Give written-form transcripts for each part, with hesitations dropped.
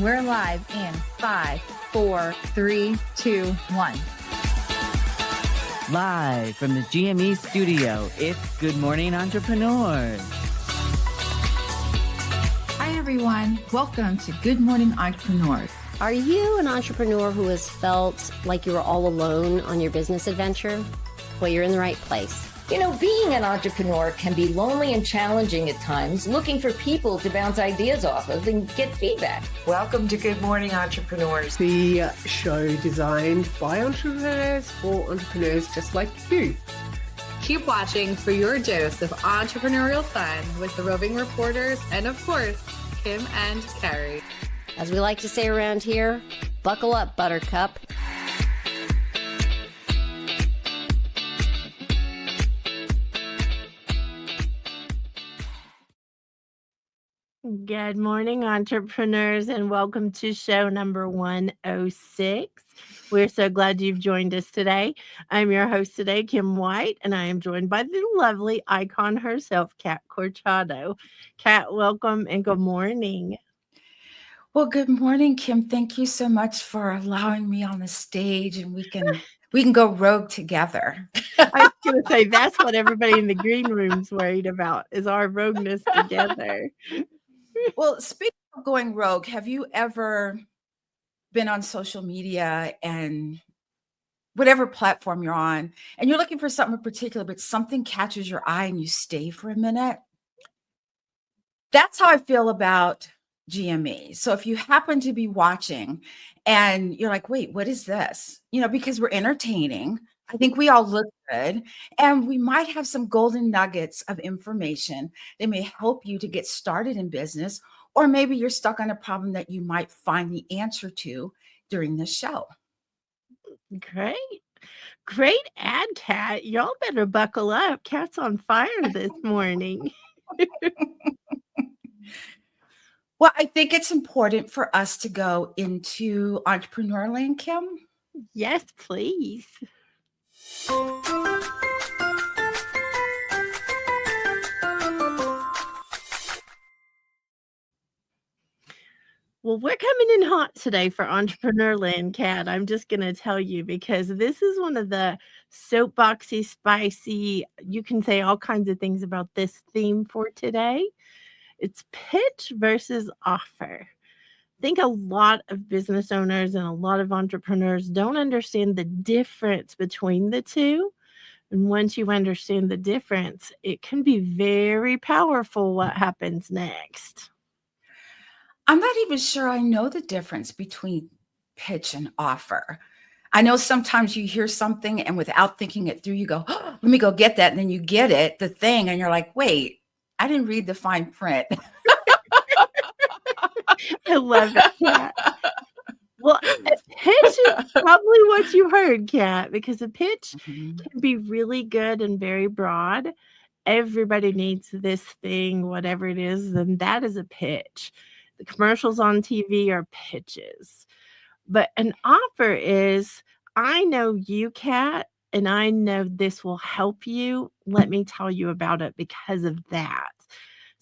we're live in 5, 4, 3, 2, 1. Live from the GME studio, it's Good Morning Entrepreneurs. Hi, everyone. Welcome to Good Morning Entrepreneurs. Are you an entrepreneur who has felt like you were all alone on your business adventure? Well, you're in the right place. You know, being an entrepreneur can be lonely and challenging at times, looking for people to bounce ideas off of and get feedback. Welcome to Good Morning Entrepreneurs, the show designed by entrepreneurs for entrepreneurs just like you. Keep watching for your dose of entrepreneurial fun with the Roving Reporters and, of course, Kim and Carrie. As we like to say around here, buckle up, Buttercup. Good morning, entrepreneurs, and welcome to show number 106. We're so glad you've joined us today. I'm your host today, Kim White, and I am joined by the lovely icon herself, Kat Corchado. Kat, welcome and good morning. Well, good morning, Kim. Thank you so much for allowing me on the stage, and we can go rogue together. I was going to say, that's what everybody in the green room's worried about, is our rogueness together. Well, speaking of going rogue, have you ever been on social media and whatever platform you're on, and you're looking for something in particular, but something catches your eye and you stay for a minute? That's how I feel about GME. So if you happen to be watching and you're like, wait, what is this? You know, because we're entertaining. I think we all look good, and we might have some golden nuggets of information that may help you to get started in business, or maybe you're stuck on a problem that you might find the answer to during this show. Great ad, Kat. Y'all better buckle up. Kat's on fire this morning. Well, I think it's important for us to go into entrepreneur land, Kim. Yes, please. Well, we're coming in hot today for Entrepreneur Land, Kat. I'm just going to tell you, because this is one of the soapboxy, spicy, you can say all kinds of things about this theme for today. It's pitch versus offer. I think a lot of business owners and a lot of entrepreneurs don't understand the difference between the two. And once you understand the difference, it can be very powerful what happens next. I'm not even sure I know the difference between pitch and offer. I know sometimes you hear something and without thinking it through, you go, oh, let me go get that. And then you get it, the thing, and you're like, wait, I didn't read the fine print. I love it, Kat. Well, a pitch is probably what you heard, Kat, because a pitch can be really good and very broad. Everybody needs this thing, whatever it is, then that is a pitch. The commercials on TV are pitches. But an offer is, I know you, Kat, and I know this will help you. Let me tell you about it because of that.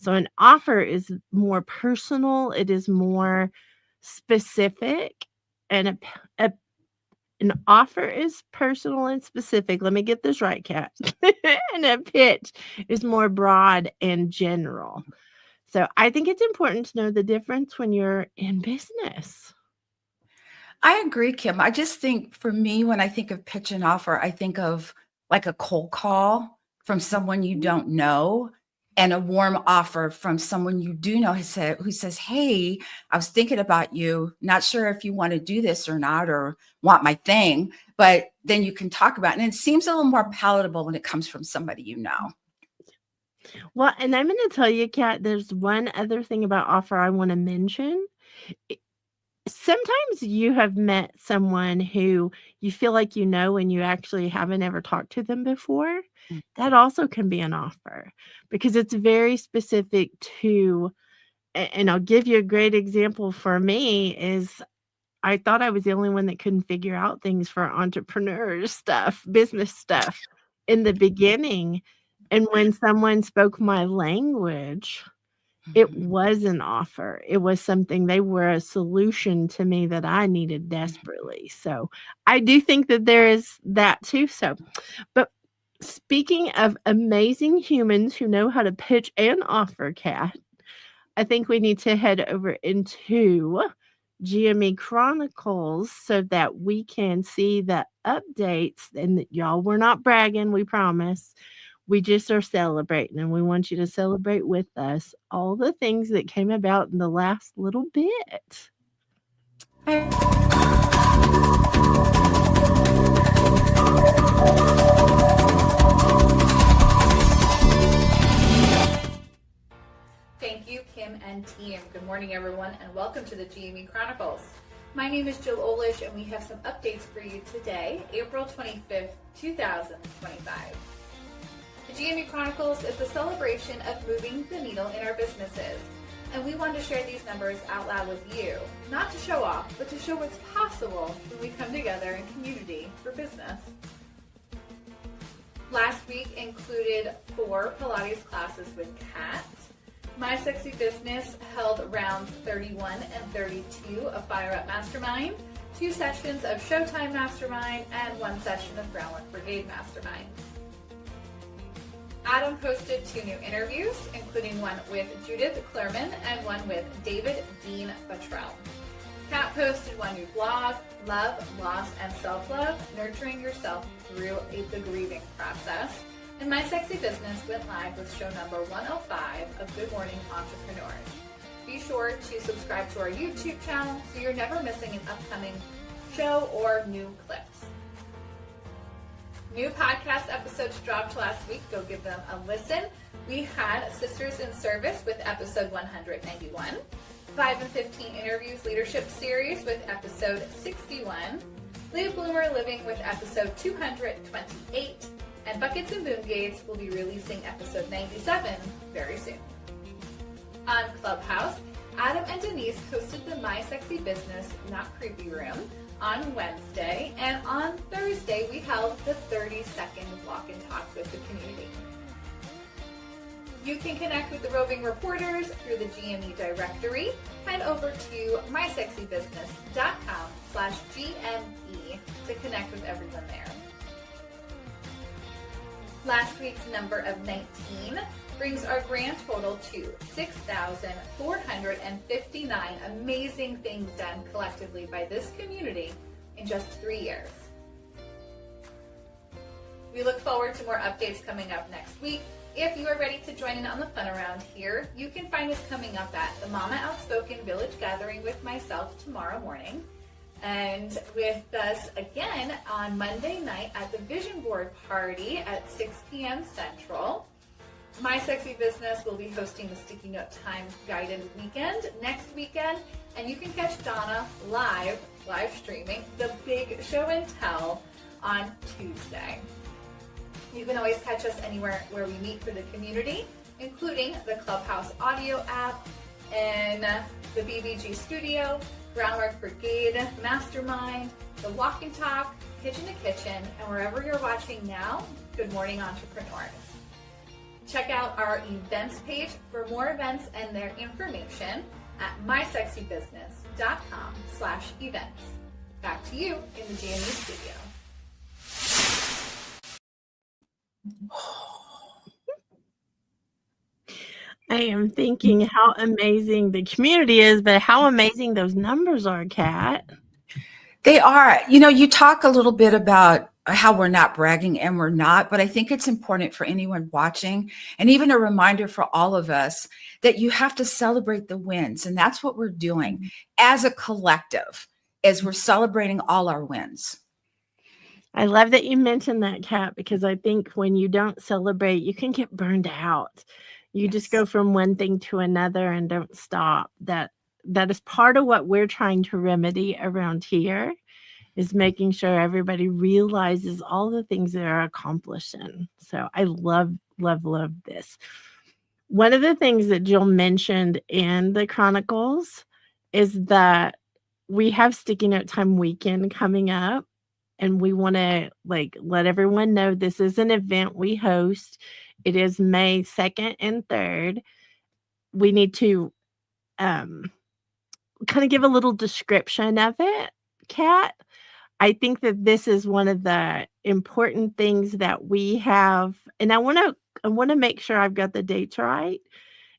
So an offer is more personal. It is more specific. And an offer is personal and specific. Let me get this right, Kat. And a pitch is more broad and general. So I think it's important to know the difference when you're in business. I agree, Kim. I just think for me, when I think of pitch and offer, I think of like a cold call from someone you don't know, and a warm offer from someone you do know who says, hey, I was thinking about you, not sure if you want to do this or not, or want my thing, but then you can talk about it. And it seems a little more palatable when it comes from somebody you know. Well, and I'm going to tell you, Kat, there's one other thing about offer I want to mention. Sometimes you have met someone who you feel like you know and you actually haven't ever talked to them before. That also can be an offer because it's very specific to, and I'll give you a great example for me is I thought I was the only one that couldn't figure out things for entrepreneurs stuff, business stuff in the beginning. And when someone spoke my language, It was an offer. It was something, they were a solution to me that I needed desperately. So I do think that there is that too. So, but speaking of amazing humans who know how to pitch and offer, Kat, I think we need to head over into GME Chronicles so that we can see the updates. And y'all, we're not bragging, we promise. We just are celebrating, and we want you to celebrate with us all the things that came about in the last little bit. Thank you, Kim and team. Good morning, everyone, and welcome to the GME Chronicles. My name is Jill Olish, and we have some updates for you today, April 25th, 2025. The GME Chronicles is the celebration of moving the needle in our businesses, and we want to share these numbers out loud with you, not to show off, but to show what's possible when we come together in community for business. Last week included 4 Pilates classes with Kat. My Sexy Business held rounds 31 and 32 of Fire Up Mastermind, 2 sessions of Showtime Mastermind, and 1 session of Groundwork Brigade Mastermind. Adam posted 2 new interviews, including one with Judith Clerman and one with David Dean Buttrell. Kat posted 1 new blog, Love, Loss, and Self-Love, Nurturing Yourself Through the Grieving Process. And My Sexy Business went live with show number 105 of Good Morning Entrepreneurs. Be sure to subscribe to our YouTube channel so you're never missing an upcoming show or new clips. New podcast episodes dropped last week. Go give them a listen. We had Sisters in Service with episode 191, 5 and 15 Interviews Leadership Series with episode 61, Leah Bloomer Living with episode 228, and Buckets and Boom Gates will be releasing episode 97 very soon. On Clubhouse, Adam and Denise hosted the My Sexy Business Not Creepy Room on Wednesday, and on Thursday we held the 30-second walk and talk with the community. You can connect with the Roving Reporters through the GME directory. Head over to mysexybusiness.com/GME to connect with everyone there. Last week's number of 19 brings our grand total to 6,459 amazing things done collectively by this community in just 3 years. We look forward to more updates coming up next week. If you are ready to join in on the fun around here, you can find us coming up at the Mama Outspoken Village Gathering with myself tomorrow morning, and with us again on Monday night at the Vision Board Party at 6 p.m. Central. My Sexy Business will be hosting the Sticky Note Time Guided Weekend next weekend, and you can catch Donna live streaming the Big Show and Tell on Tuesday. You can always catch us anywhere where we meet for the community, including the Clubhouse audio app and the BBG Studio, Groundwork Brigade Mastermind, the Walk and Talk, Kitchen to Kitchen, and wherever you're watching now, Good Morning Entrepreneurs. Check out our events page for more events and their information at mysexybusiness.com/events. Back to you in the GME studio. I am thinking how amazing the community is, but how amazing those numbers are, Kat. They are. You know, you talk a little bit about how we're not bragging, and we're not, but I think it's important for anyone watching, and even a reminder for all of us, that you have to celebrate the wins. And that's what we're doing as a collective, as we're celebrating all our wins. I love that you mentioned that, Kat, because I think when you don't celebrate, you can get burned out. You just go from one thing to another and don't stop. That is part of what we're trying to remedy around here, is making sure everybody realizes all the things they're accomplishing. So I love this. One of the things that Jill mentioned in the Chronicles is that we have Sticky Note Time weekend coming up, and we want to let everyone know this is an event we host. It is May 2nd and 3rd. we need to kind of give a little description of it, Kat. I think that this is one of the important things that we have, and I want to make sure I've got the dates right.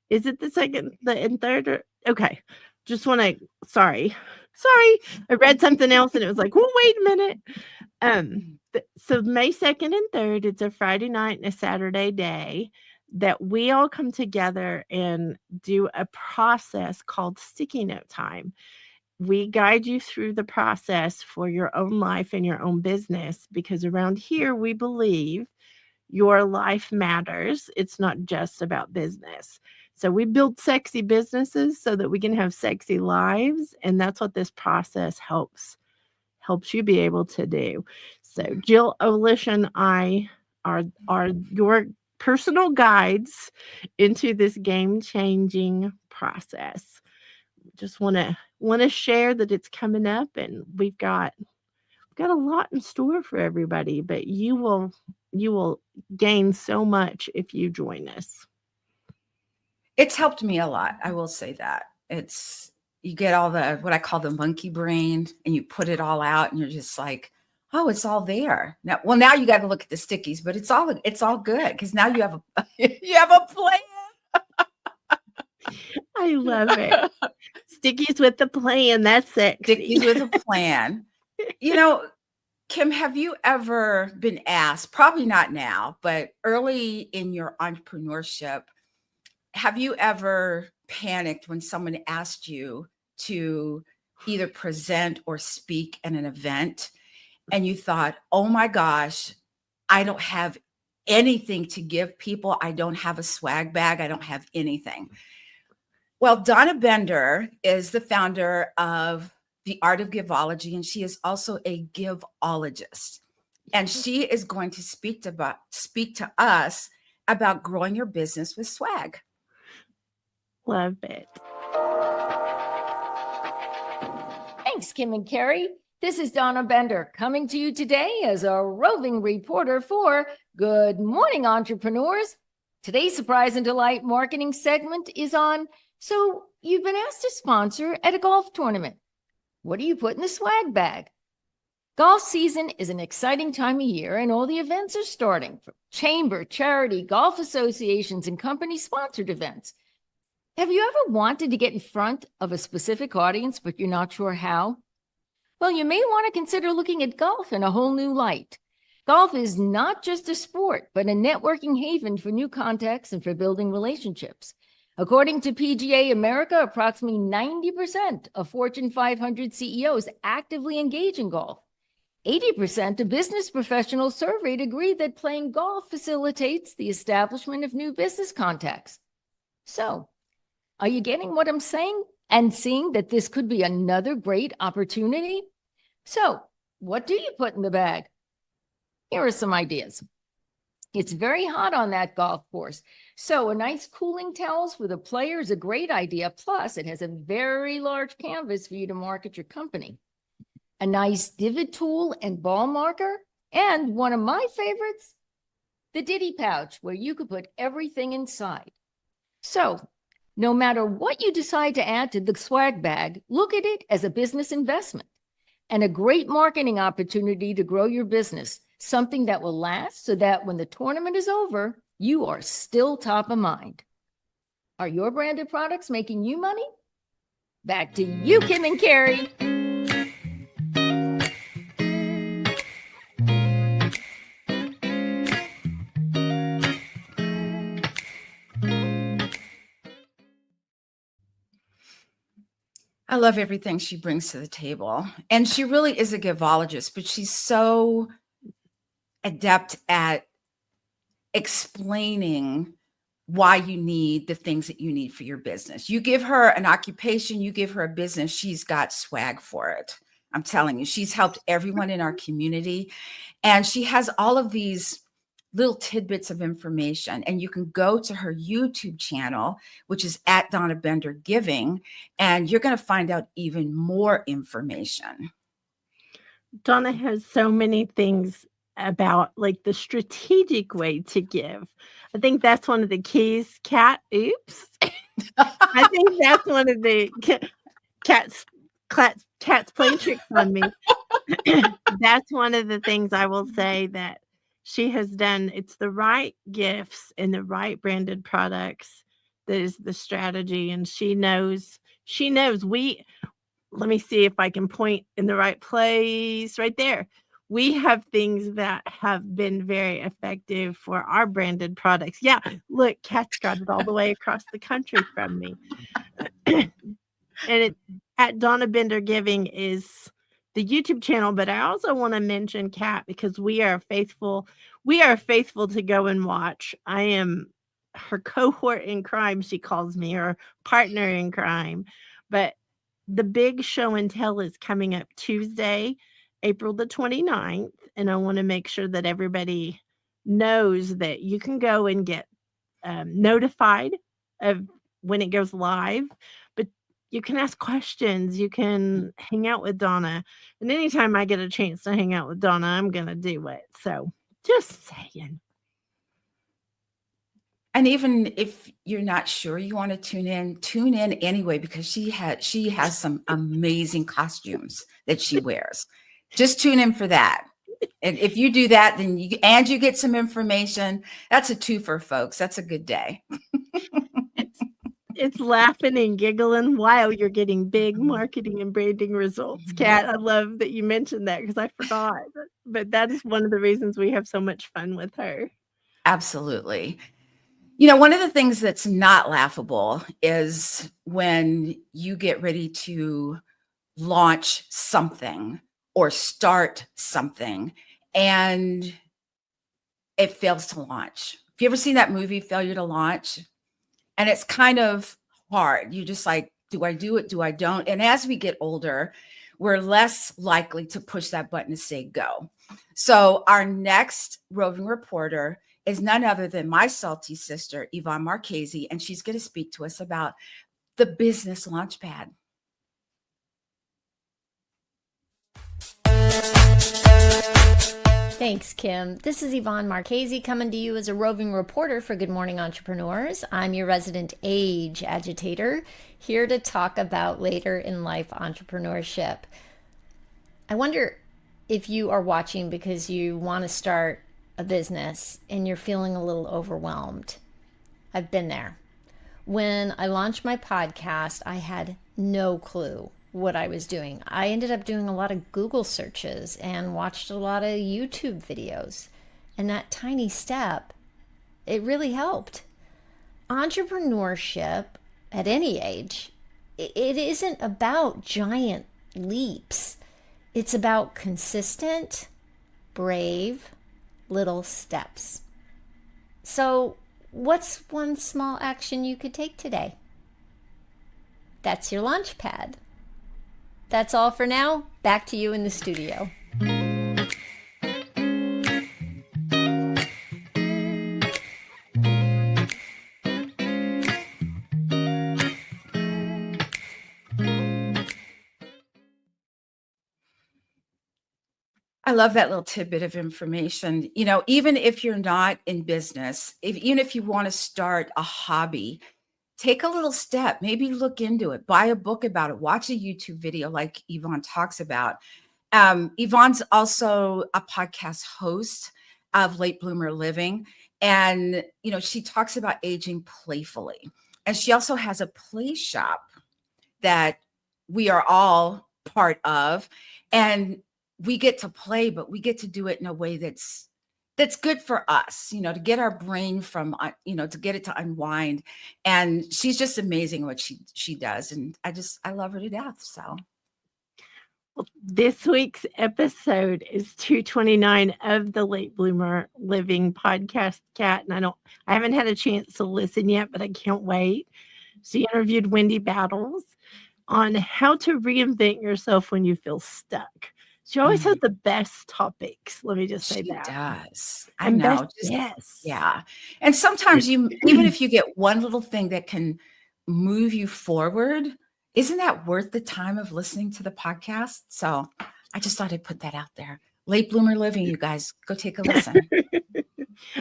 Is it the second, and third? Okay. Just want to, sorry. I read something else and it was like, well, wait a minute. So May 2nd and 3rd, it's a Friday night and a Saturday day that we all come together and do a process called sticky note time. We guide you through the process for your own life and your own business, because around here we believe your life matters. It's not just about business. So we build sexy businesses so that we can have sexy lives. And that's what this process helps you be able to do. So Jill, Olish, and I are your personal guides into this game-changing process. Just want to share that it's coming up, and we've got a lot in store for everybody, but you will gain so much if you join us. It's helped me a lot. I will say that. You get all the, what I call the monkey brain, and you put it all out and you're just like, oh, it's all there. Now you got to look at the stickies, but it's all good because now you have a plan. I love it. Stickies with the plan. That's it. Stickies with a plan. Kim, have you ever been asked, probably not now, but early in your entrepreneurship, have you ever panicked when someone asked you to either present or speak at an event and you thought, oh my gosh, I don't have anything to give people. I don't have a swag bag. I don't have anything. Well, Donna Bender is the founder of The Art of Giveology, and she is also a giveologist. And she is going to speak to us about growing your business with swag. Love it. Thanks, Kim and Carrie. This is Donna Bender coming to you today as a roving reporter for Good Morning Entrepreneurs. Today's Surprise and Delight marketing segment is on, so you've been asked to sponsor at a golf tournament. What do you put in the swag bag? Golf season is an exciting time of year, and all the events are starting from chamber, charity, golf associations, and company-sponsored events. Have you ever wanted to get in front of a specific audience, but you're not sure how? Well, you may want to consider looking at golf in a whole new light. Golf is not just a sport, but a networking haven for new contacts and for building relationships. According to PGA America, approximately 90% of Fortune 500 CEOs actively engage in golf. 80% of business professionals surveyed agree that playing golf facilitates the establishment of new business contacts. So, are you getting what I'm saying and seeing that this could be another great opportunity? So, what do you put in the bag? Here are some ideas. It's very hot on that golf course, so a nice cooling towels for the player is a great idea. Plus, it has a very large canvas for you to market your company. A nice divot tool and ball marker, and one of my favorites, the Ditty pouch, where you could put everything inside. So, no matter what you decide to add to the swag bag, look at it as a business investment and a great marketing opportunity to grow your business, something that will last so that when the tournament is over, you are still top of mind. Are your branded products making you money? Back to you, Kim and Carrie. I love everything she brings to the table. And she really is a giveologist, but she's so adept at explaining why you need the things that you need for your business. You give her an occupation, you give her a business, she's got swag for it. I'm telling you, she's helped everyone in our community. And she has all of these little tidbits of information. And you can go to her YouTube channel, which is at Donna Bender Giving, and you're going to find out even more information. Donna has so many things about like the strategic way to give. I think that's one of the keys, Kat. Oops. I think that's one of the cats playing tricks on me. That's one of the things I will say that she has done. It's the right gifts and the right branded products that is the strategy. And she knows let me see if I can point in the right place right there. We have things that have been very effective for our branded products. Yeah, look, Kat's got it all the way across the country from me. And it at Donna Bender Giving is the YouTube channel, but I also want to mention Kat because we are faithful to go and watch. I am her cohort in crime, she calls me, or partner in crime. But the big show and tell is coming up Tuesday, April the 29th, and I want to make sure that everybody knows that you can go and get notified of when it goes live, but you can ask questions, you can hang out with Donna, and anytime I get a chance to hang out with Donna, I'm going to do it. So just saying. And even if you're not sure you want to tune in anyway, because she has some amazing costumes that she wears. Just tune in for that. And if you do that, then you get some information. That's a twofer, folks. That's a good day. It's laughing and giggling while you're getting big marketing and branding results. Kat, I love that you mentioned that because I forgot. But that is one of the reasons we have so much fun with her. Absolutely. You know, one of the things that's not laughable is when you get ready to launch something or start something and it fails to launch. Have you ever seen that movie, Failure to Launch? And it's kind of hard. You just like, do I do it? Do I don't? And as we get older, we're less likely to push that button to say go. So our next roving reporter is none other than my salty sister, Yvonne Marchese, and she's going to speak to us about the business launchpad. Thanks, Kim. This is Yvonne Marchese coming to you as a roving reporter for Good Morning Entrepreneurs. I'm your resident age agitator, here to talk about later in life entrepreneurship. I wonder if you are watching because you want to start a business and you're feeling a little overwhelmed. I've been there. When I launched my podcast, I had no clue what I was doing. I ended up doing a lot of Google searches and watched a lot of YouTube videos. And that tiny step, it really helped. Entrepreneurship at any age, it isn't about giant leaps. It's about consistent, brave, little steps. So, what's one small action you could take today? That's your launch pad. That's all for now. Back to you in the studio. I love that little tidbit of information. You know, even if you're not in business, even if you want to start a hobby, take a little step, maybe look into it, buy a book about it, watch a YouTube video like Yvonne talks about. Yvonne's also a podcast host of Late Bloomer Living. And, you know, she talks about aging playfully. And she also has a play shop that we are all part of. And we get to play, but we get to do it in a way that's good for us, you know, to get our brain from, you know, to get it to unwind. And she's just amazing what she does. And I love her to death. So. Well, this week's episode is 229 of the Late Bloomer Living podcast, Kat. And I haven't had a chance to listen yet, but I can't wait. She interviewed Wendy Battles on how to reinvent yourself when you feel stuck. She always has the best topics. Let me just say that. She does. I know. Yes. Yeah. And sometimes even if you get one little thing that can move you forward, isn't that worth the time of listening to the podcast? So I just thought I'd put that out there. Late Bloomer Living, you guys, go take a listen.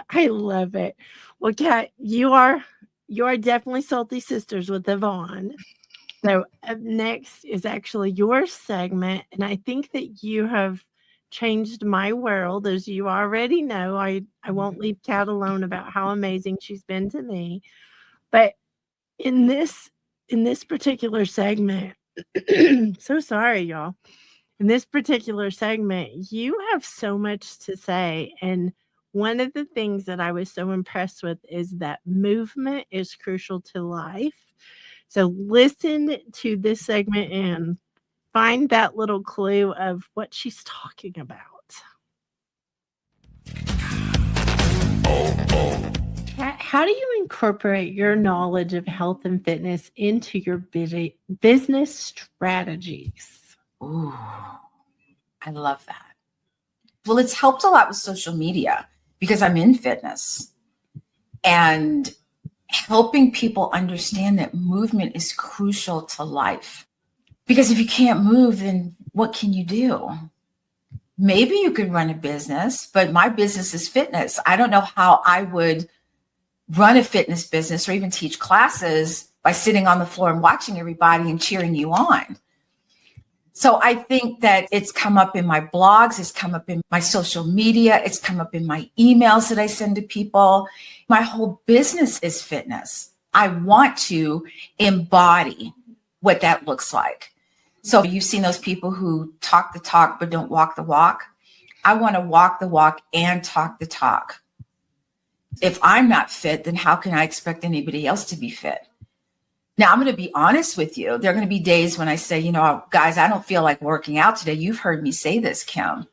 I love it. Well, Kat, you are you're definitely Salty Sisters with Yvonne. So up next is actually your segment, and I think that you have changed my world. As you already know, I won't leave Kat alone about how amazing she's been to me. But in this particular segment, so sorry, y'all. In this particular segment, you have so much to say. And one of the things that I was so impressed with is that movement is crucial to life. So listen to this segment and find that little clue of what she's talking about. Kat, how do you incorporate your knowledge of health and fitness into your business strategies? Ooh, I love that. Well, it's helped a lot with social media because I'm in fitness and helping people understand that movement is crucial to life. Because if you can't move, then what can you do? Maybe you could run a business, but my business is fitness. I don't know how I would run a fitness business or even teach classes by sitting on the floor and watching everybody and cheering you on. So I think that it's come up in my blogs, it's come up in my social media, it's come up in my emails that I send to people. My whole business is fitness. I want to embody what that looks like. So you've seen those people who talk the talk but don't walk the walk. I want to walk the walk and talk the talk. If I'm not fit, then how can I expect anybody else to be fit? Now, I'm going to be honest with you. There are going to be days when I say, guys, I don't feel like working out today. You've heard me say this, Kim.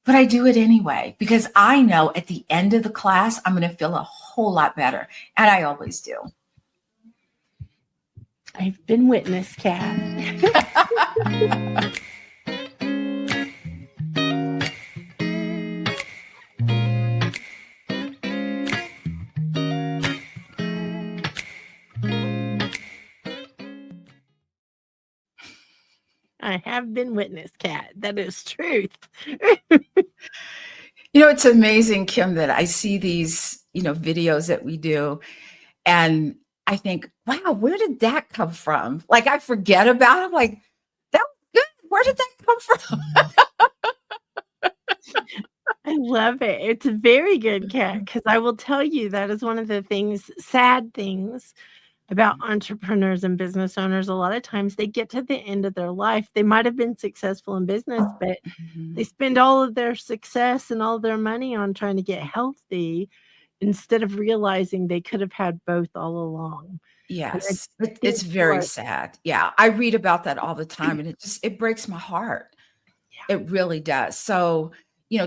But I do it anyway because I know at the end of the class, I'm going to feel a whole lot better. And I always do. I've been witness, Kat. I have been witness, Kat. That is truth. It's amazing, Kim, that I see these, videos that we do. And I think, wow, where did that come from? Like, I forget about it. Like, that was good. Where did that come from? I love it. It's very good, Kat, because I will tell you that is one of the sad things about entrepreneurs and business owners. A lot of times they get to the end of their life. They might have been successful in business, but they spend all of their success and all their money on trying to get healthy instead of realizing they could have had both all along. Yes, it's very sad. Yeah, I read about that all the time, and it breaks my heart. Yeah. It really does. So,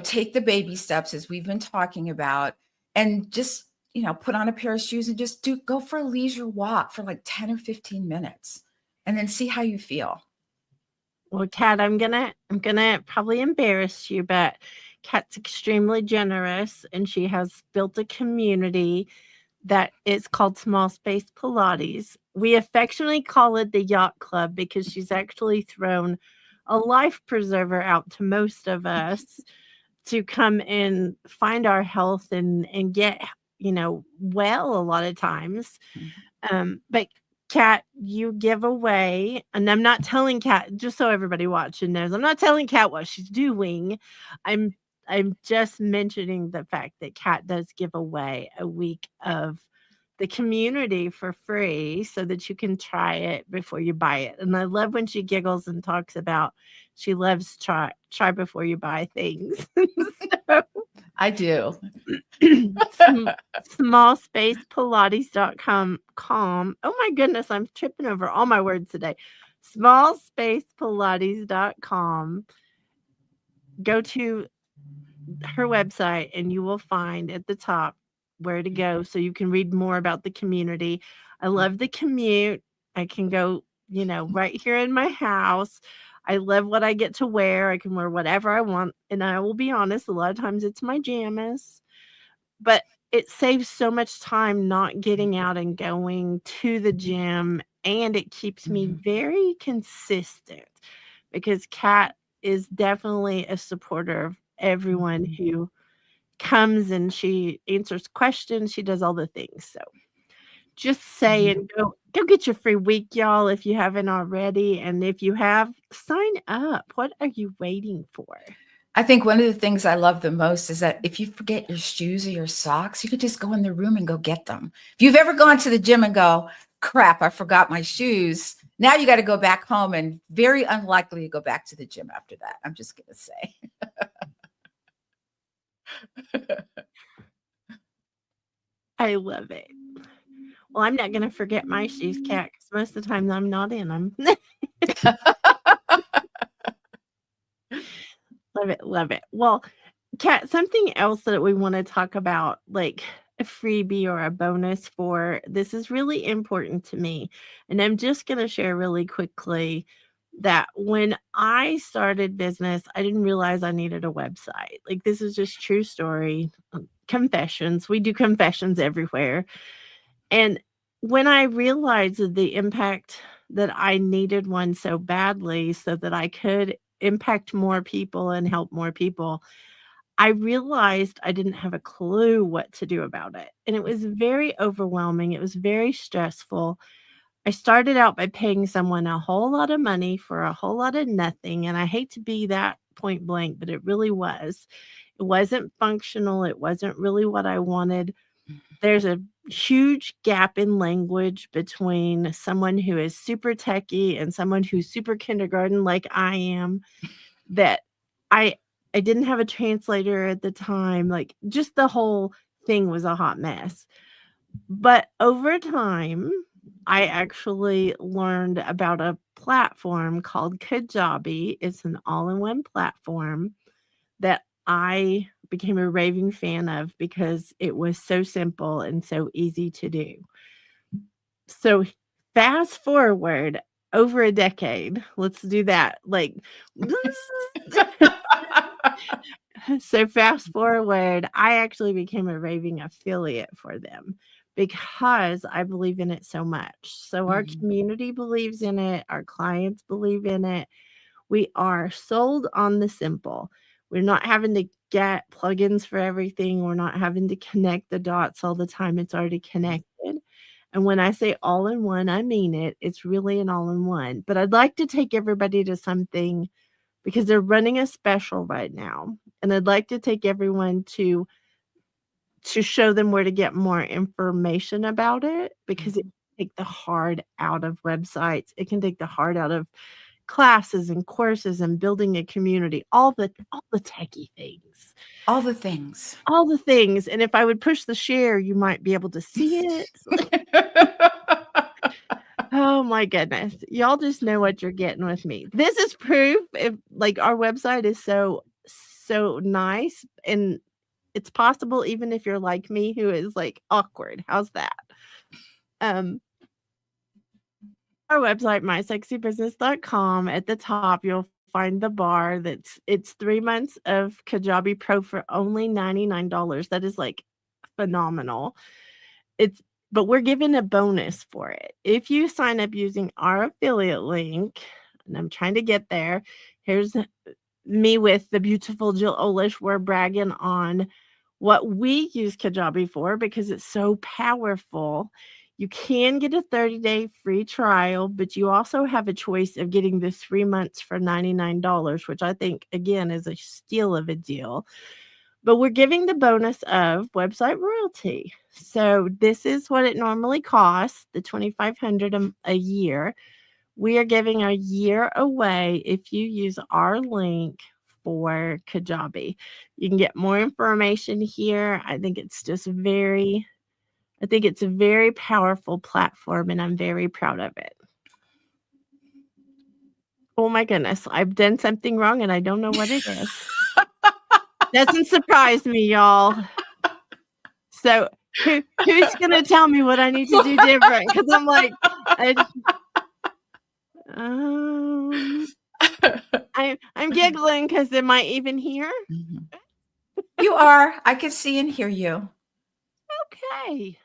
take the baby steps as we've been talking about, and just put on a pair of shoes and just go for a leisure walk for like 10 or 15 minutes and then see how you feel. Well, Kat, I'm gonna probably embarrass you, but Kat's extremely generous and she has built a community that is called Small Space Pilates. We affectionately call it the Yacht Club because she's actually thrown a life preserver out to most of us to come and find our health and get well a lot of times. But Kat, you give away, and I'm not telling Kat, just so everybody watching knows, I'm not telling Kat what she's doing. I'm just mentioning the fact that Kat does give away a week of the community for free so that you can try it before you buy it. And I love when she giggles and talks about she loves try before you buy things. So, I do. Smallspacepilates.com. Oh my goodness, I'm tripping over all my words today. Smallspacepilates.com. Go to her website and you will find at the top where to go so you can read more about the community. I love the commute. I can go, right here in my house. I love what I get to wear. I can wear whatever I want. And I will be honest, a lot of times it's my jammies. But it saves so much time not getting out and going to the gym. And it keeps me very consistent because Kat is definitely a supporter of everyone who comes and she answers questions. She does all the things. So just saying, go get your free week, y'all, if you haven't already. And if you have, sign up. What are you waiting for? I think one of the things I love the most is that if you forget your shoes or your socks, you could just go in the room and go get them. If you've ever gone to the gym and go, crap, I forgot my shoes. Now you got to go back home, and very unlikely to go back to the gym after that. I'm just going to say. I love it. Well, I'm not going to forget my shoes, Kat, because most of the time I'm not in them. Love it. Love it. Well, Kat, something else that we want to talk about, like a freebie or a bonus for this is really important to me. And I'm just going to share really quickly that when I started business, I didn't realize I needed a website. Like, this is just true story. Confessions. We do confessions everywhere. And when I realized the impact that I needed one so badly so that I could impact more people and help more people, I realized I didn't have a clue what to do about it. And it was very overwhelming. It was very stressful. I started out by paying someone a whole lot of money for a whole lot of nothing. And I hate to be that point blank, but it really was. It wasn't functional. It wasn't really what I wanted. There's a huge gap in language between someone who is super techie and someone who's super kindergarten like I am, that I didn't have a translator at the time. Like, just the whole thing was a hot mess. But over time, I actually learned about a platform called Kajabi. It's an all-in-one platform that I became a raving fan of because it was so simple and so easy to do. So fast forward over a decade. Let's do that. Like, so fast forward, I actually became a raving affiliate for them because I believe in it so much. So our community believes in it. Our clients believe in it. We are sold on the simple. We're not having to get plugins for everything. We're not having to connect the dots all the time. It's already connected. And when I say all in one, I mean it. It's really an all in one. But I'd like to take everybody to something because they're running a special right now. And I'd like to take everyone to show them where to get more information about it, because it can take the hard out of websites. It can take the hard out of classes and courses and building a community, all the techie things. All the things. All the things. And if I would push the share, you might be able to see it. Oh my goodness. Y'all just know what you're getting with me. This is proof. If like our website is so nice, and it's possible even if you're like me who is like awkward. How's that? Our website, mysexybusiness.com, at the top you'll find the bar it's 3 months of Kajabi Pro for only $99. That is like phenomenal. But we're giving a bonus for it. If you sign up using our affiliate link, and I'm trying to get there, here's me with the beautiful Jill Olish. We're bragging on what we use Kajabi for because it's so powerful. You can get a 30-day free trial, but you also have a choice of getting the 3 months for $99, which I think, again, is a steal of a deal. But we're giving the bonus of website royalty. So this is what it normally costs, the $2,500 a year. We are giving a year away if you use our link for Kajabi. You can get more information here. I think it's a very powerful platform, and I'm very proud of it. Oh my goodness, I've done something wrong and I don't know what it is. Doesn't surprise me, y'all. So who's going to tell me what I need to do different? Because I'm like, I'm giggling because am I even here? You are. I can see and hear you. Okay.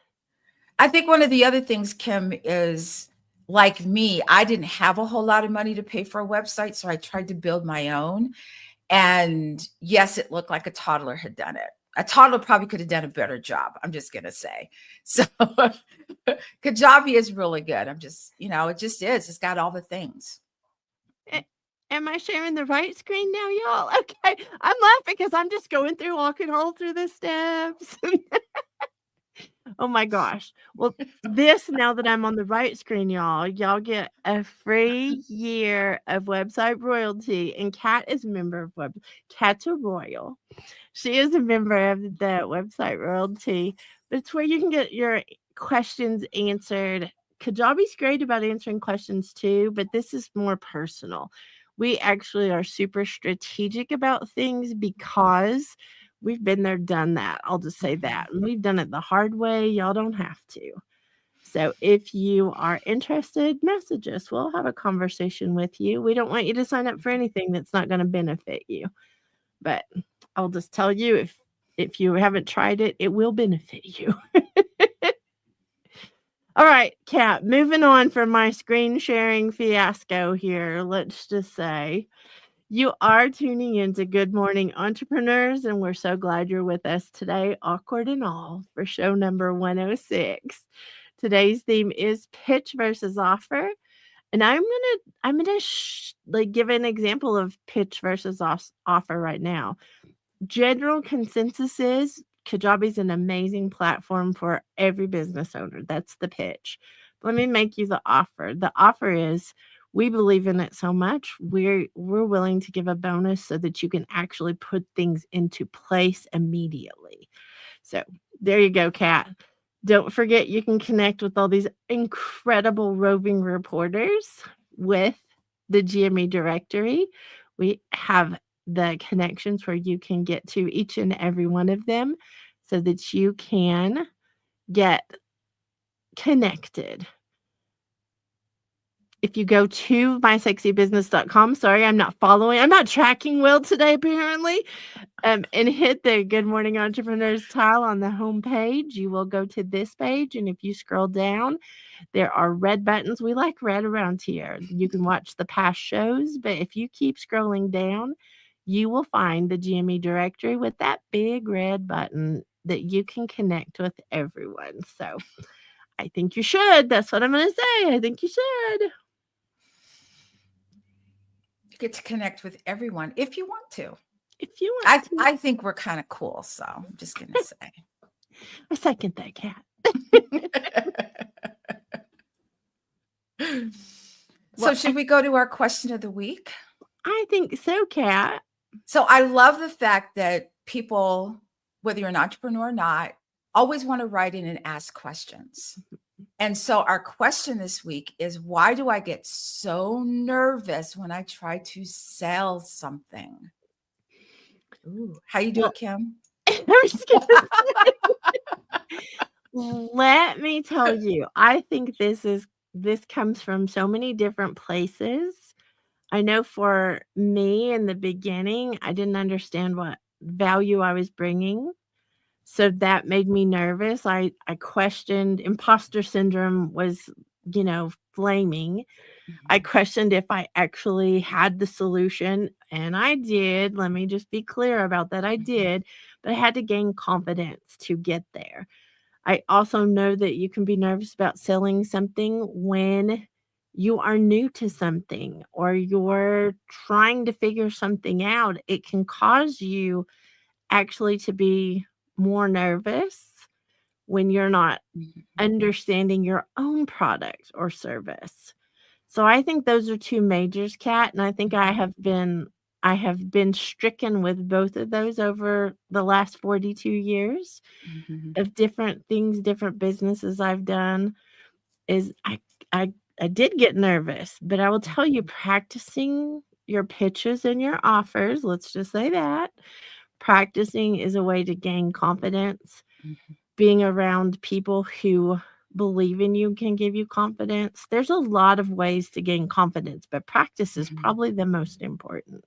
I think one of the other things, Kim, is like me, I didn't have a whole lot of money to pay for a website, so I tried to build my own. And yes, it looked like a toddler had done it. A toddler probably could have done a better job. I'm just going to say. So Kajabi is really good. I'm just, it just is. It's got all the things. Am I sharing the right screen now, y'all? Okay. I'm laughing because I'm just walking all through the steps. Oh my gosh. Well, now that I'm on the right screen, y'all get a free year of website royalty. And Kat is a member of Kat's a royal. She is a member of the website royalty, but it's where you can get your questions answered. Kajabi's great about answering questions too, but this is more personal. We actually are super strategic about things because we've been there, done that. I'll just say that. And we've done it the hard way. Y'all don't have to. So if you are interested, message us. We'll have a conversation with you. We don't want you to sign up for anything that's not going to benefit you. But I'll just tell you, if you haven't tried it, it will benefit you. All right, Kat, moving on from my screen sharing fiasco here, let's just say you are tuning into Good Morning Entrepreneurs, and we're so glad you're with us today, awkward and all, for show number 106. Today's theme is pitch versus offer, and I'm gonna give an example of pitch versus offer right now. General consensus is Kajabi's an amazing platform for every business owner. That's the pitch. Let me make you the offer. The offer is we believe in it so much, we're willing to give a bonus so that you can actually put things into place immediately. So there you go, Kat. Don't forget you can connect with all these incredible roving reporters with the GME directory. We have the connections where you can get to each and every one of them so that you can get connected. If you go to mysexybusiness.com, sorry, I'm not tracking well today, apparently, and hit the Good Morning Entrepreneurs tile on the home page, you will go to this page. And if you scroll down, there are red buttons. We like red around here. You can watch the past shows, but if you keep scrolling down, you will find the GME directory with that big red button that you can connect with everyone. So I think you should. That's what I'm going to say. I think you should. You get to connect with everyone if you want to. If you want to. I think we're kind of cool, so I'm just going to say. I second that, Kat. So should we go to our question of the week? I think so, Kat. So I love the fact that people, whether you're an entrepreneur or not, always want to write in and ask questions. And so our question this week is, why do I get so nervous when I try to sell something? Ooh, how you doing, Kim? Let me tell you, I think this comes from so many different places. I know for me in the beginning, I didn't understand what value I was bringing. So that made me nervous. I questioned, imposter syndrome was, flaming. I questioned if I actually had the solution, and I did. Let me just be clear about that. I did, but I had to gain confidence to get there. I also know that you can be nervous about selling something when you are new to something or you're trying to figure something out. It can cause you actually to be more nervous when you're not understanding your own product or service. So I think those are two majors, Kat, and I think I have been stricken with both of those over the last 42 years of different things, different businesses I've done. Is I did get nervous, but I will tell you, practicing your pitches and your offers, let's just say that, practicing is a way to gain confidence. Being around people who believe in you can give you confidence. There's a lot of ways to gain confidence, but practice is probably the most important.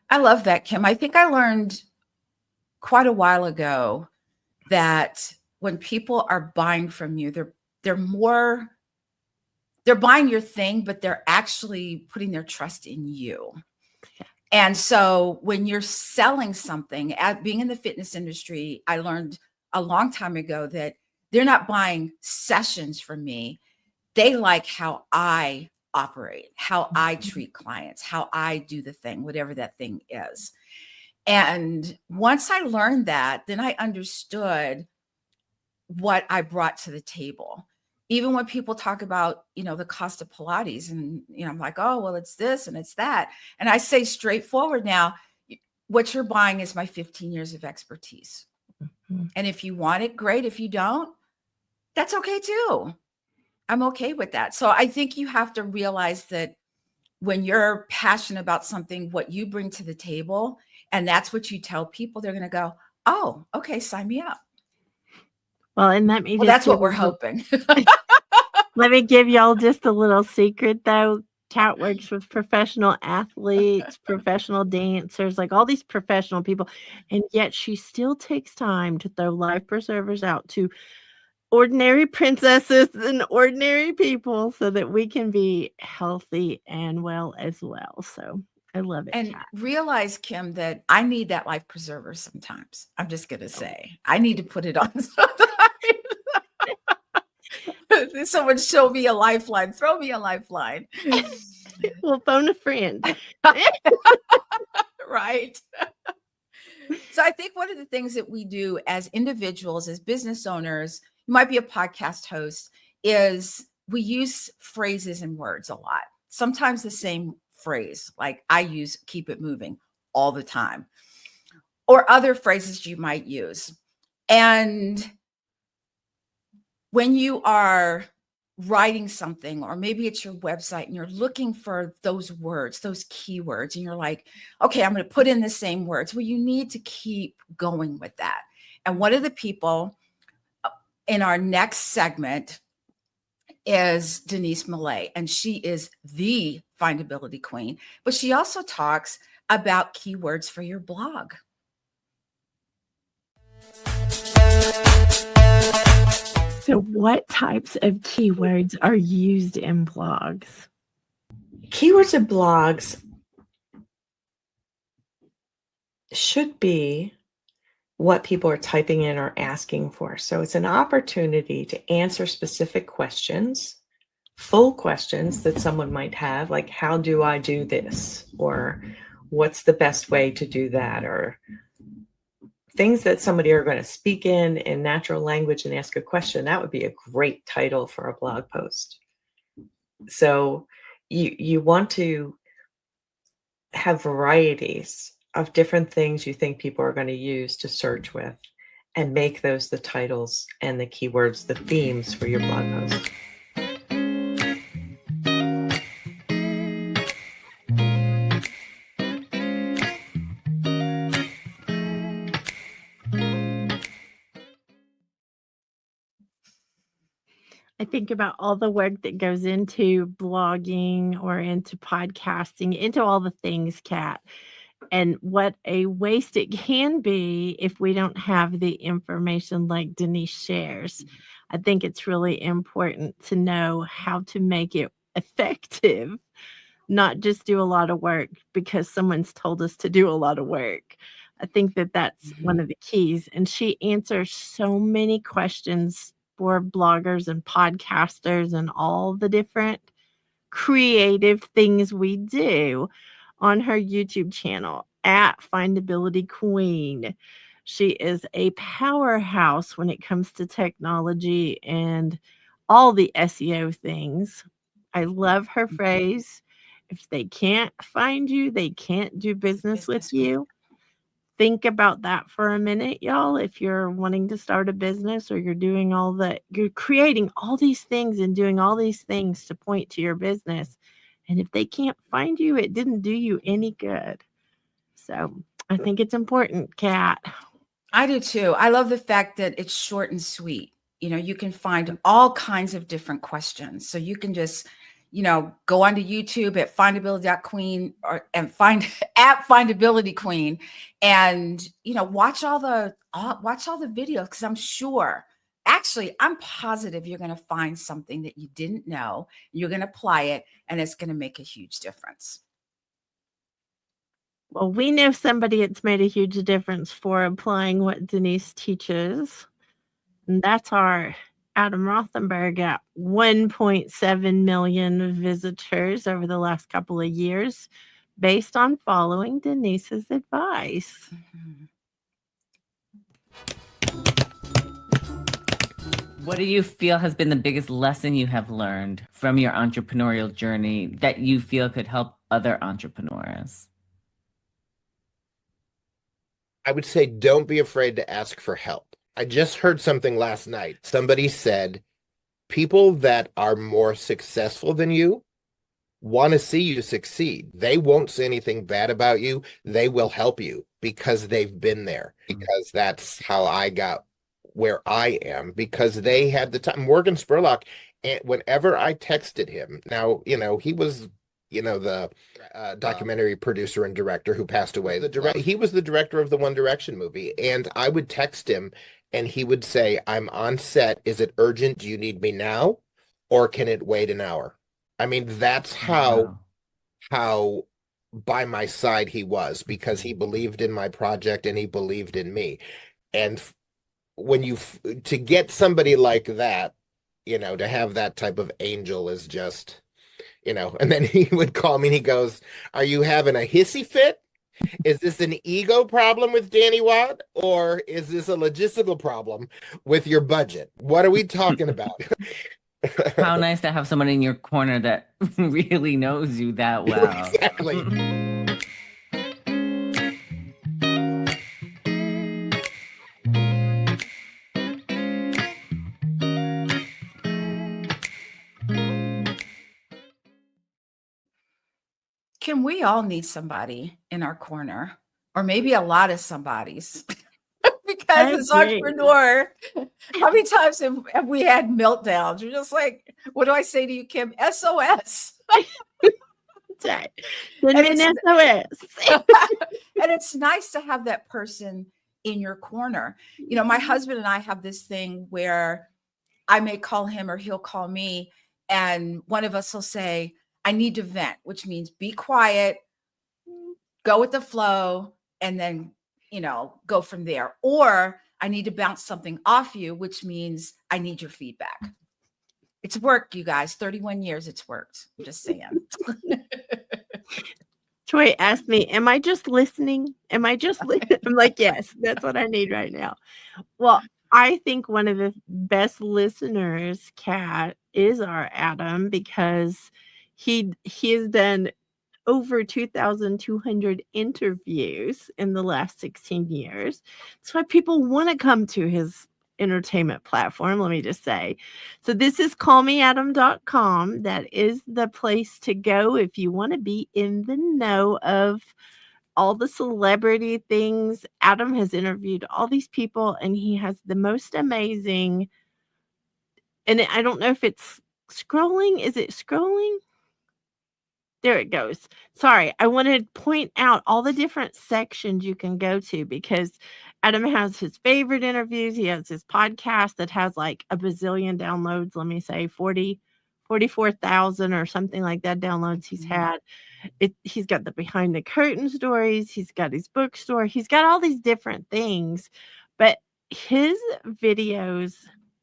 I love that, Kim. I think I learned quite a while ago that when people are buying from you, they're buying your thing, but they're actually putting their trust in you. And so when you're selling something, at being in the fitness industry, I learned a long time ago that they're not buying sessions from me. They like how I operate, how I treat clients, how I do the thing, whatever that thing is. And once I learned that, then I understood what I brought to the table. Even when people talk about, the cost of Pilates, and, I'm like, oh, well, it's this and it's that. And I say straightforward now, what you're buying is my 15 years of expertise. Mm-hmm. And if you want it, great. If you don't, that's okay too. I'm okay with that. So I think you have to realize that when you're passionate about something, what you bring to the table, and that's what you tell people, they're going to go, oh, okay, sign me up. Well, and that's what we're hoping. Let me give y'all just a little secret, though. Kat works with professional athletes, professional dancers, like all these professional people, and yet she still takes time to throw life preservers out to ordinary princesses and ordinary people so that we can be healthy and well as well. So I love it. And Kat. Realize, Kim, that I need that life preserver sometimes. I'm just going to say, I need to put it on sometimes. Someone show me a lifeline, throw me a lifeline. We'll phone a friend. Right. So I think one of the things that we do as individuals, as business owners, you might be a podcast host, is we use phrases and words a lot. Sometimes the same phrase, like I use keep it moving all the time, or other phrases you might use. And when you are writing something, or maybe it's your website and you're looking for those words, those keywords, and you're like, okay, I'm going to put in the same words. Well, you need to keep going with that. And one of the people in our next segment is Denise Millet, and she is the findability queen, but she also talks about keywords for your blog. So what types of keywords are used in blogs? Keywords in blogs should be what people are typing in or asking for. So it's an opportunity to answer specific questions, full questions that someone might have, like, how do I do this? Or what's the best way to do that? Or things that somebody are going to speak in natural language and ask a question. That would be a great title for a blog post. So you want to have varieties of different things you think people are going to use to search with, and make those the titles and the keywords, the themes for your blog post. I think about all the work that goes into blogging or into podcasting, into all the things, Kat, and what a waste it can be if we don't have the information like Denise shares. I think it's really important to know how to make it effective, not just do a lot of work because someone's told us to do a lot of work. I think that that's one of the keys. And she answers so many questions for bloggers and podcasters and all the different creative things we do on her YouTube channel at Findability Queen. She is a powerhouse when it comes to technology and all the SEO things. I love her phrase, if they can't find you, they can't do business with you. Think about that for a minute, y'all. If you're wanting to start a business, or you're creating all these things and doing all these things to point to your business. And if they can't find you, it didn't do you any good. So I think it's important, Kat. I do too. I love the fact that it's short and sweet. You can find all kinds of different questions. So you can just, go onto YouTube at findability.queen and find at Findability Queen, and watch all the videos, because I'm positive you're going to find something that you didn't know. You're going to apply it, and it's going to make a huge difference. Well, we know somebody it's made a huge difference for applying what Denise teaches. And that's our Adam Rothenberg at 1.7 million visitors over the last couple of years based on following Denise's advice. What do you feel has been the biggest lesson you have learned from your entrepreneurial journey that you feel could help other entrepreneurs? I would say don't be afraid to ask for help. I just heard something last night. Somebody said people that are more successful than you want to see you succeed. They won't say anything bad about you. They will help you because they've been there, because that's how I got where I am, because they had the time. Morgan Spurlock, and whenever I texted him, now, he was, the documentary producer and director who passed away. He was the director of the One Direction movie. And I would text him and he would say, I'm on set. Is it urgent? Do you need me now? Or can it wait an hour? I mean, that's how by my side he was, because he believed in my project and he believed in me. And when to get somebody like that, to have that type of angel is just, and then he would call me and he goes, are you having a hissy fit? Is this an ego problem with Danny Watt, or is this a logistical problem with your budget? What are we talking about? How nice to have someone in your corner that really knows you that well. Exactly. Kim, we all need somebody in our corner, or maybe a lot of somebodies. Because as entrepreneur, how many times have we had meltdowns? You're just like, what do I say to you, Kim? SOS. And it's nice to have that person in your corner. My husband and I have this thing where I may call him or he'll call me, and one of us will say, I need to vent, which means be quiet, go with the flow, and then, go from there. Or I need to bounce something off you, which means I need your feedback. It's worked, you guys. 31 years it's worked. I'm just saying. Troy asked me, am I just listening? I'm like, yes, that's what I need right now. Well, I think one of the best listeners, Kat, is our Adam, because he has done over 2,200 interviews in the last 16 years. That's why people want to come to his entertainment platform, let me just say. So this is callmeadam.com. That is the place to go if you want to be in the know of all the celebrity things. Adam has interviewed all these people, and he has the most amazing, and I don't know if it's scrolling. Is it scrolling? There it goes. Sorry, I want to point out all the different sections you can go to, because Adam has his favorite interviews. He has his podcast that has like a bazillion downloads. Let me say 44,000 or something like that downloads he's had. He's got the behind the curtain stories. He's got his bookstore. He's got all these different things. But his videos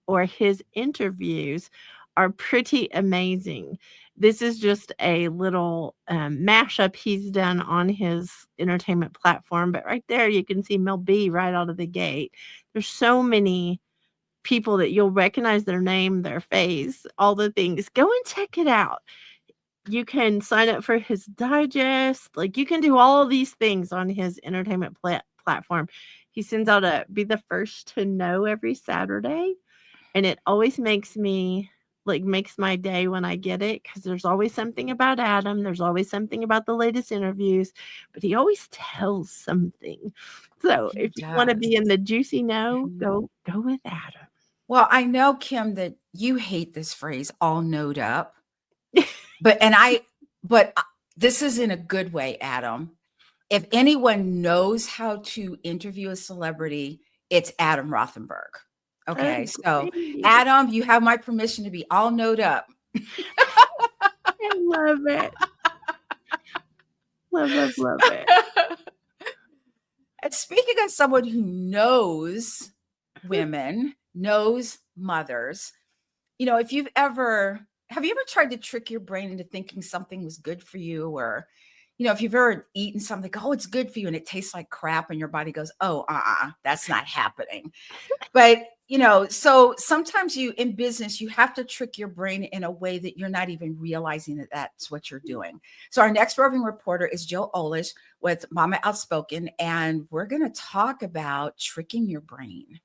or his interviews are pretty amazing. This is just a little mashup he's done on his entertainment platform. But right there, you can see Mel B right out of the gate. There's so many people that you'll recognize their name, their face, all the things. Go and check it out. You can sign up for his digest. Like, you can do all of these things on his entertainment platform. He sends out Be the First to Know every Saturday. And it always makes my day when I get it, because there's always something about Adam. There's always something about the latest interviews, but he always tells something. So if you want to be in the juicy know, go with Adam. Well, I know, Kim, that you hate this phrase, all knowed up. But this is in a good way, Adam. If anyone knows how to interview a celebrity, it's Adam Rothenberg. Okay, so Adam, you have my permission to be all knowed up. I love it. Love it. speaking as someone who knows women, knows mothers, have you ever tried to trick your brain into thinking something was good for you? Or, if you've ever eaten something, oh, it's good for you, and it tastes like crap, and your body goes, oh, that's not happening. But, so sometimes in business, you have to trick your brain in a way that you're not even realizing that that's what you're doing. So our next roving reporter is Jill Olish with Mama Outspoken, and we're going to talk about tricking your brain.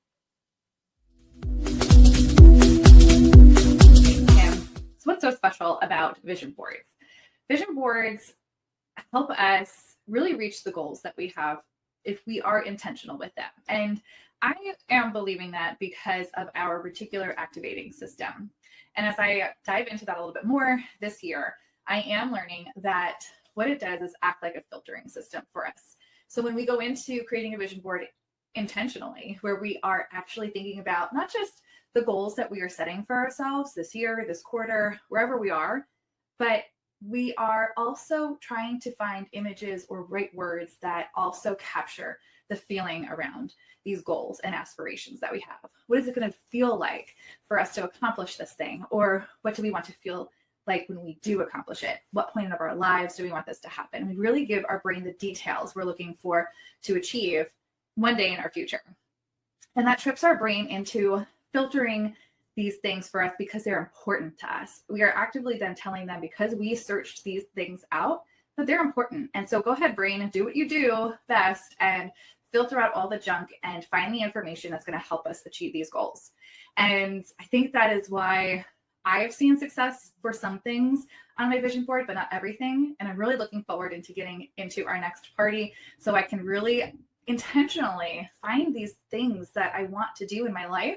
So what's so special about vision boards? Vision boards help us really reach the goals that we have if we are intentional with them. And I am believing that because of our reticular activating system. And as I dive into that a little bit more this year, I am learning that what it does is act like a filtering system for us. So when we go into creating a vision board intentionally, where we are actually thinking about not just the goals that we are setting for ourselves this year, this quarter, wherever we are, but we are also trying to find images or write words that also capture the feeling around these goals and aspirations that we have. What is it going to feel like for us to accomplish this thing? Or what do we want to feel like when we do accomplish it? What point of our lives do we want this to happen? We really give our brain the details we're looking for to achieve one day in our future. And that trips our brain into filtering these things for us because they're important to us. We are actively then telling them, because we searched these things out, that they're important. And so go ahead, brain, do what you do best and filter out all the junk and find the information that's going to help us achieve these goals. And I think that is why I've seen success for some things on my vision board, but not everything. And I'm really looking forward into getting into our next party so I can really intentionally find these things that I want to do in my life,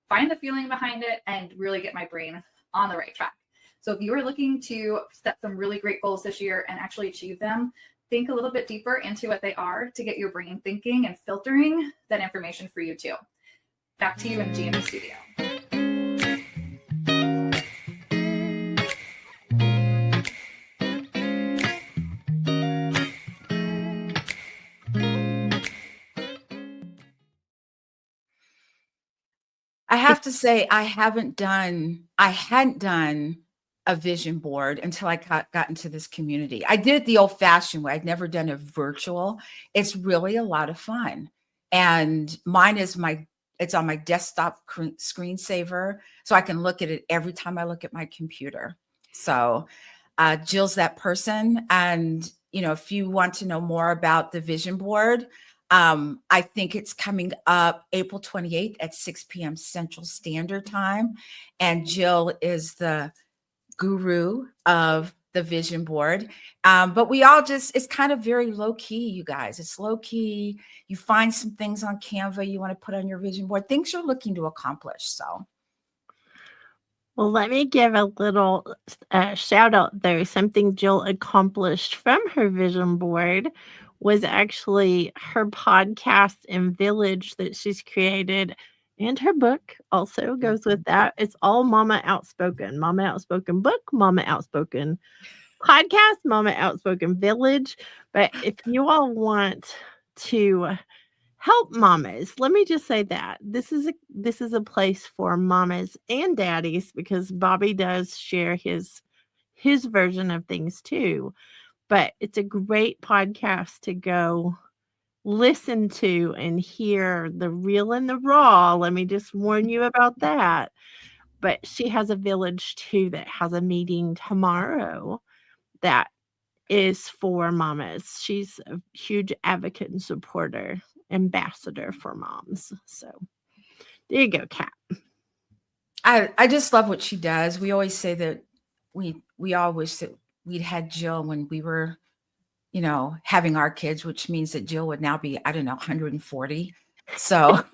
find the feeling behind it, and really get my brain on the right track. So if you are looking to set some really great goals this year and actually achieve them, think a little bit deeper into what they are to get your brain thinking and filtering that information for you too. Back to you in GMB Studio. I have to say, I hadn't done a vision board until I got into this community. I did it the old fashioned way. I'd never done a virtual. It's really a lot of fun. And mine is it's on my desktop screensaver. So I can look at it every time I look at my computer. So Jill's that person. And, if you want to know more about the vision board, I think it's coming up April 28th at 6 p.m. Central Standard Time. And Jill is the guru of the vision board. But we all it's kind of very low key, you guys. It's low key. You find some things on Canva you want to put on your vision board, things you're looking to accomplish. So. Well, let me give a little shout out there. Something Jill accomplished from her vision board was actually her podcast and village that she's created, and her book also goes with that. It's all Mama Outspoken book, Mama Outspoken podcast, Mama Outspoken village. But if you all want to help mamas, let me just say that this is a place for mamas and daddies, because Bobby does share his version of things too. But it's a great podcast to go listen to and hear the real and the raw. Let me just warn you about that. But she has a village too that has a meeting tomorrow that is for mamas. She's a huge advocate and supporter, ambassador for moms. So there you go, Kat. I just love what she does. We always say that we all wish that we'd had Jill when we were, having our kids, which means that Jill would now be, 140. So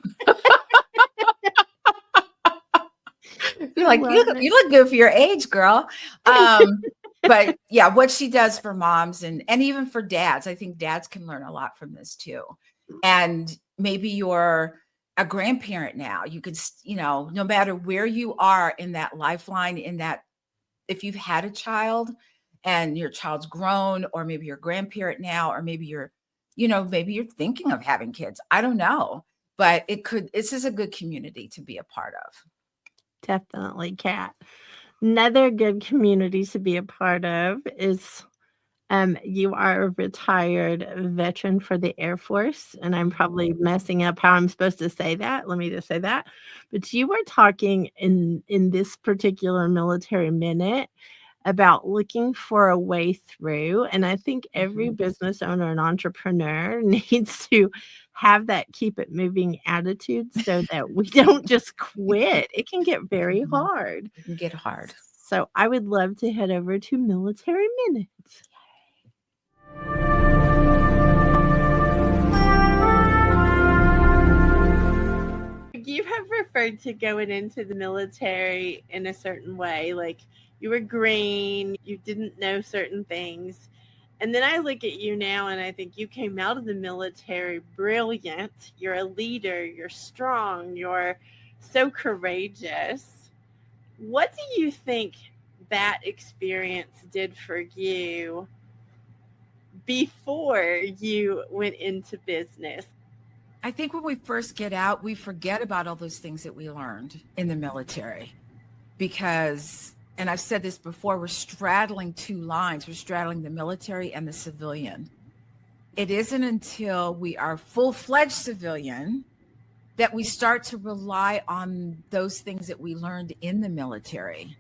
you're like, you look good for your age, girl. But yeah, what she does for moms and even for dads, I think dads can learn a lot from this too. And maybe you're a grandparent now. You could, no matter where you are in that lifeline, if you've had a child and your child's grown, or maybe you're a grandparent now, or maybe you're maybe you're thinking of having kids. I don't know, but this is a good community to be a part of. Definitely, Kat. Another good community to be a part of is you are a retired veteran for the Air Force, and I'm probably messing up how I'm supposed to say that. Let me just say that. But you were talking in this particular military minute about looking for a way through. And I think every business owner and entrepreneur needs to have that keep it moving attitude so that we don't just quit. It can get very hard. It can get hard. So I would love to head over to Military Minutes. You have referred to going into the military in a certain way, like you were green, you didn't know certain things. And then I look at you now and I think you came out of the military brilliant. You're a leader, you're strong, you're so courageous. What do you think that experience did for you before you went into business? I think when we first get out, we forget about all those things that we learned in the military because, and I've said this before, we're straddling two lines. We're straddling the military and the civilian. It isn't until we are full-fledged civilian that we start to rely on those things that we learned in the military.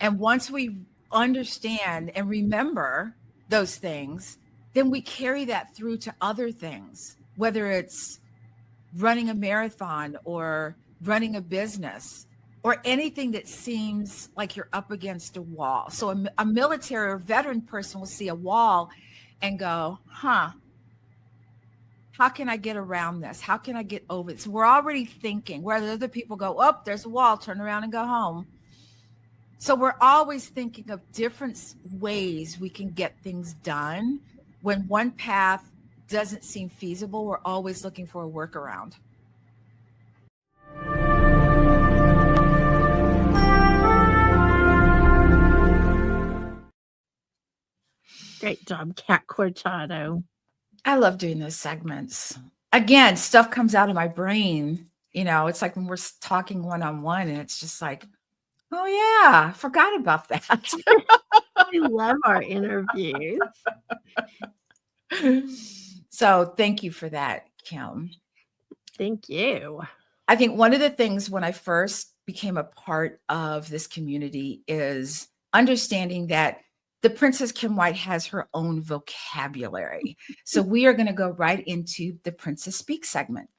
And once we understand and remember those things, then we carry that through to other things, whether it's running a marathon or running a business or anything that seems like you're up against a wall. So a military or veteran person will see a wall and go, how can I get around this? How can I get over it? So we're already thinking, where other people go, oh, there's a wall, turn around and go home. So we're always thinking of different ways we can get things done. When one path doesn't seem feasible, we're always looking for a workaround. Great job, Kat Corchado. I love doing those segments. Again, stuff comes out of my brain. It's like when we're talking one-on-one and it's just like, oh yeah, I forgot about that. I love our interviews. So thank you for that, Kim. Thank you. I think one of the things when I first became a part of this community is understanding that the Princess Kim White has her own vocabulary. So we are going to go right into the Princess Speak segment.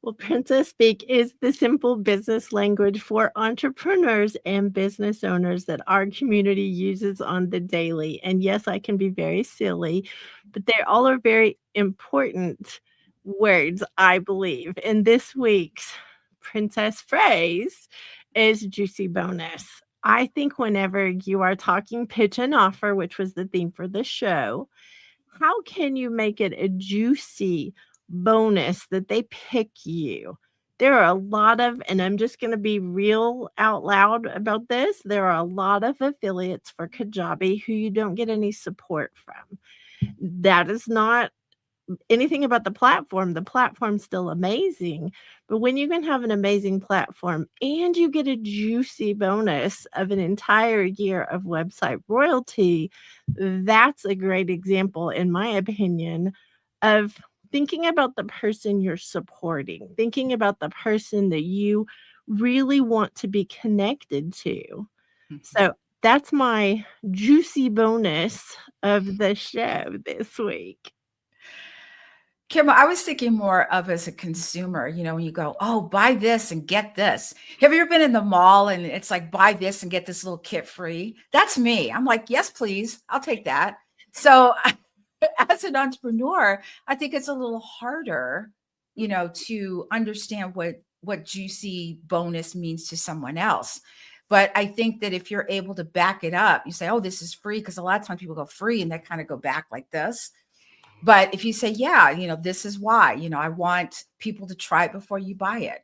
Well, Princess Speak is the simple business language for entrepreneurs and business owners that our community uses on the daily. And yes, I can be very silly, but they all are very important words, I believe. And this week's Princess phrase is juicy bonus. I think whenever you are talking pitch and offer, which was the theme for the show, how can you make it a juicy bonus that they pick you? There are a lot of, and I'm just going to be real out loud about this, there are a lot of affiliates for Kajabi who you don't get any support from. That is not anything about the platform. The platform's still amazing, but when you can have an amazing platform and you get a juicy bonus of an entire year of website royalty, that's a great example, in my opinion, of thinking about the person you're supporting, thinking about the person that you really want to be connected to. Mm-hmm. So that's my juicy bonus of the show this week. Kim, I was thinking more of as a consumer, when you go, oh, buy this and get this. Have you ever been in the mall and it's like, buy this and get this little kit free? That's me. I'm like, yes, please. I'll take that. So as an entrepreneur, I think it's a little harder, to understand what juicy bonus means to someone else. But I think that if you're able to back it up, you say, oh, this is free, because a lot of times people go free and they kind of go back like this. But if you say, yeah, this is why, I want people to try it before you buy it.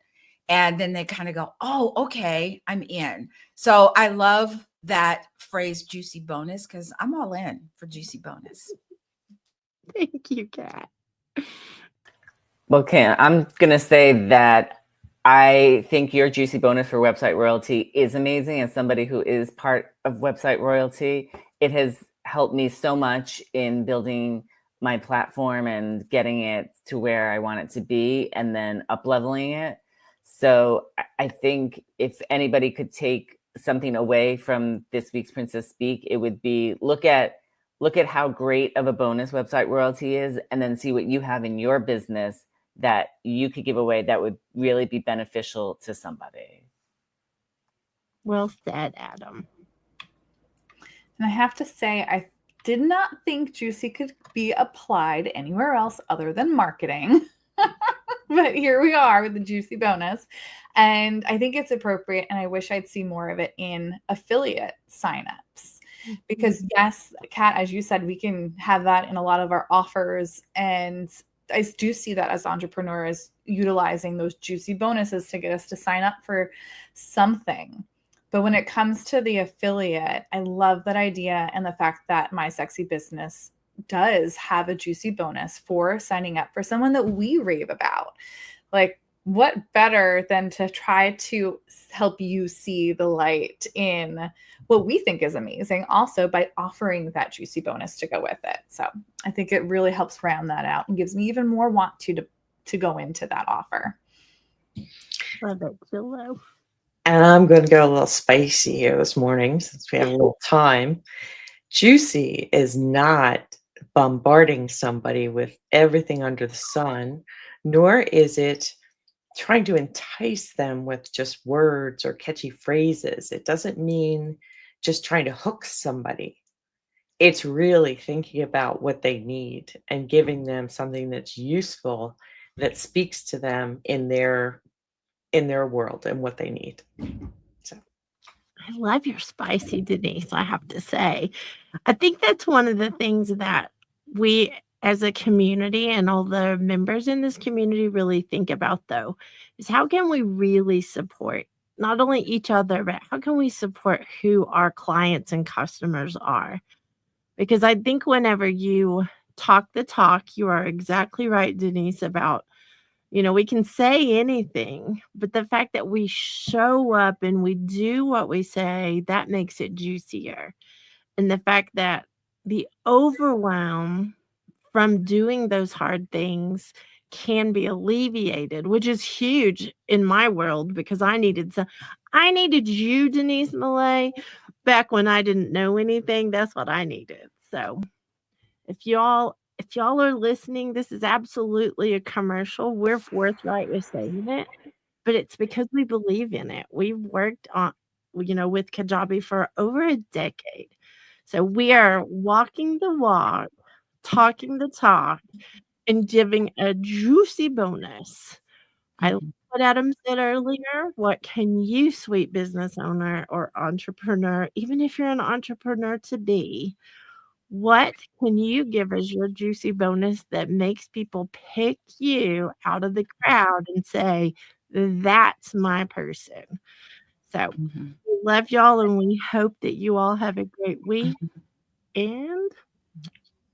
And then they kind of go, oh, okay, I'm in. So I love that phrase, juicy bonus, because I'm all in for juicy bonus. Thank you, Kat. Well, Kim, I'm going to say that I think your juicy bonus for website royalty is amazing. As somebody who is part of website royalty, it has helped me so much in building my platform and getting it to where I want it to be and then up-leveling it. So I think if anybody could take something away from this week's Princess Speak, it would be look at how great of a bonus website royalty is, and then see what you have in your business that you could give away that would really be beneficial to somebody. Well said, Adam. And I have to say, I did not think juicy could be applied anywhere else other than marketing. But here we are with the juicy bonus. And I think it's appropriate. And I wish I'd see more of it in affiliate signups. Because yes, Kat, as you said, we can have that in a lot of our offers. And I do see that as entrepreneurs utilizing those juicy bonuses to get us to sign up for something. But when it comes to the affiliate, I love that idea and the fact that My Sexy Business does have a juicy bonus for signing up for someone that we rave about. Like, what better than to try to help you see the light in what we think is amazing, also by offering that juicy bonus to go with it. So I think it really helps round that out and gives me even more want to go into that offer. Love it, Willow. And I'm going to go a little spicy here this morning since we have a little time. Juicy is not bombarding somebody with everything under the sun, nor is it trying to entice them with just words or catchy phrases. It doesn't mean just trying to hook somebody. It's really thinking about what they need and giving them something that's useful, that speaks to them in their world and what they need. So I love your spicy, Denise, I have to say. I think that's one of the things that we as a community and all the members in this community really think about, though, is how can we really support not only each other, but how can we support who our clients and customers are? Because I think whenever you talk the talk, you are exactly right, Denise, about, we can say anything, but the fact that we show up and we do what we say, that makes it juicier. And the fact that the overwhelm from doing those hard things can be alleviated, which is huge in my world, because I needed you, Denise Millet, back when I didn't know anything. That's what I needed. So if y'all are listening, this is absolutely a commercial. We're forthright with saying it, but it's because we believe in it. We've worked on, with Kajabi for over a decade. So we are walking the walk, talking the talk, and giving a juicy bonus. I love what Adam said earlier. What can you, sweet business owner or entrepreneur, even if you're an entrepreneur to be, what can you give as your juicy bonus that makes people pick you out of the crowd and say, that's my person? So we love y'all, and we hope that you all have a great week. And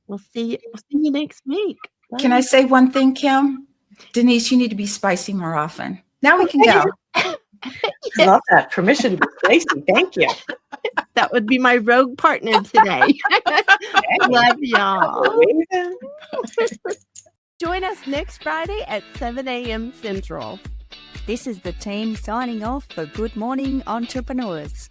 we'll see you next week. Bye. Can I say one thing, Kim? Denise, you need to be spicy more often. Now we can go. I love that. Permission to be spicy. Thank you. That would be my rogue partner today. Love y'all. Join us next Friday at 7 a.m. Central. This is the team signing off for Good Morning Entrepreneurs.